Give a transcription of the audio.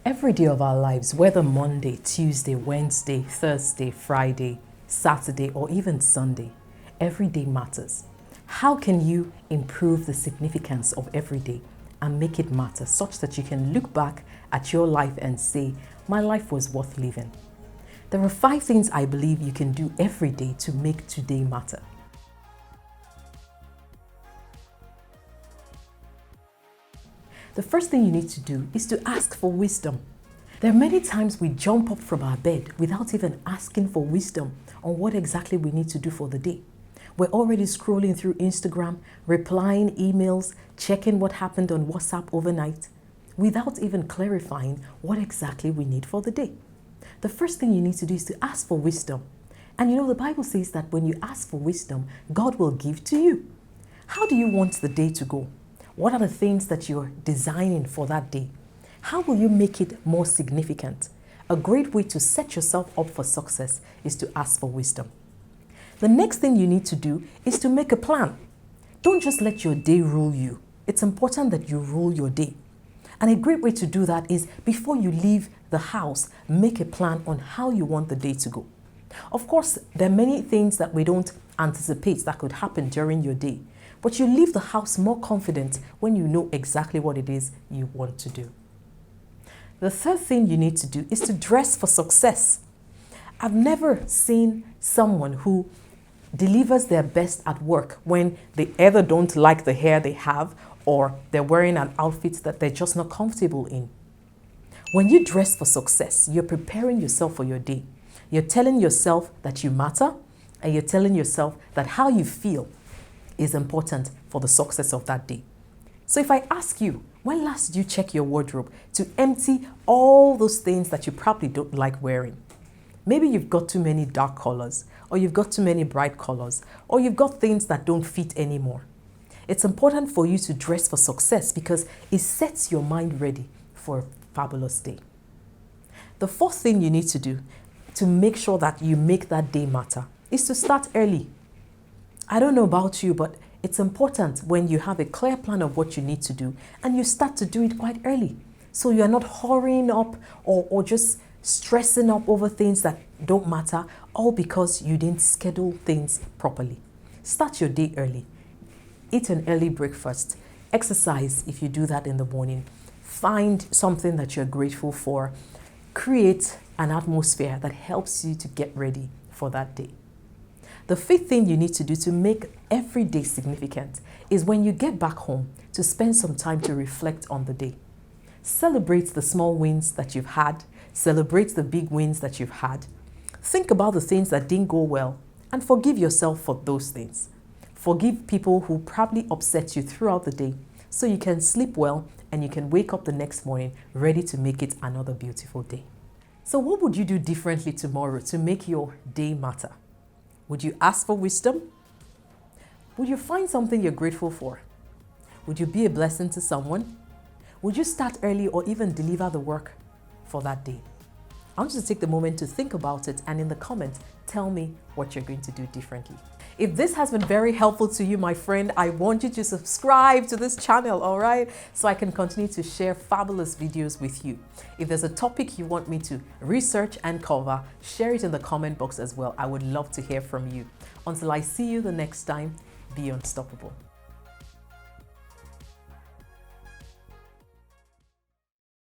Every day of our lives, whether Monday, Tuesday, Wednesday, Thursday, Friday, Saturday, or even Sunday, every day matters. How can you improve the significance of every day and make it matter such that you can look back at your life and say, my life was worth living? There are 5 things I believe you can do every day to make today matter. The first thing you need to do is to ask for wisdom. There are many times we jump up from our bed without even asking for wisdom on what exactly we need to do for the day. We're already scrolling through Instagram, replying emails, checking what happened on WhatsApp overnight, without even clarifying what exactly we need for the day. The first thing you need to do is to ask for wisdom. And you know, the Bible says that when you ask for wisdom, God will give to you. How do you want the day to go? What are the things that you're designing for that day? How will you make it more significant? A great way to set yourself up for success is to ask for wisdom. The next thing you need to do is to make a plan. Don't just let your day rule you. It's important that you rule your day. And a great way to do that is before you leave the house, make a plan on how you want the day to go. Of course, there are many things that we don't anticipate that could happen during your day. But you leave the house more confident when you know exactly what it is you want to do. The third thing you need to do is to dress for success. I've never seen someone who delivers their best at work when they either don't like the hair they have or they're wearing an outfit that they're just not comfortable in. When you dress for success, you're preparing yourself for your day. You're telling yourself that you matter, and you're telling yourself that how you feel is important for the success of that day. So if I ask you, when last did you check your wardrobe to empty all those things that you probably don't like wearing? Maybe you've got too many dark colors, or you've got too many bright colors, or you've got things that don't fit anymore. It's important for you to dress for success because it sets your mind ready for a fabulous day. The fourth thing you need to do to make sure that you make that day matter is to start early. I don't know about you, but it's important when you have a clear plan of what you need to do and you start to do it quite early. So you're not hurrying up or just stressing up over things that don't matter, all because you didn't schedule things properly. Start your day early. Eat an early breakfast. Exercise if you do that in the morning. Find something that you're grateful for. Create an atmosphere that helps you to get ready for that day. The fifth thing you need to do to make every day significant is when you get back home to spend some time to reflect on the day. Celebrate the small wins that you've had. Celebrate the big wins that you've had. Think about the things that didn't go well and forgive yourself for those things. Forgive people who probably upset you throughout the day so you can sleep well and you can wake up the next morning ready to make it another beautiful day. So what would you do differently tomorrow to make your day matter? Would you ask for wisdom? Would you find something you're grateful for? Would you be a blessing to someone? Would you start early or even deliver the work for that day? I want you to take the moment to think about it and in the comments, tell me what you're going to do differently. If this has been very helpful to you, my friend, I want you to subscribe to this channel, all right? So I can continue to share fabulous videos with you. If there's a topic you want me to research and cover, share it in the comment box as well. I would love to hear from you. Until I see you the next time, be unstoppable.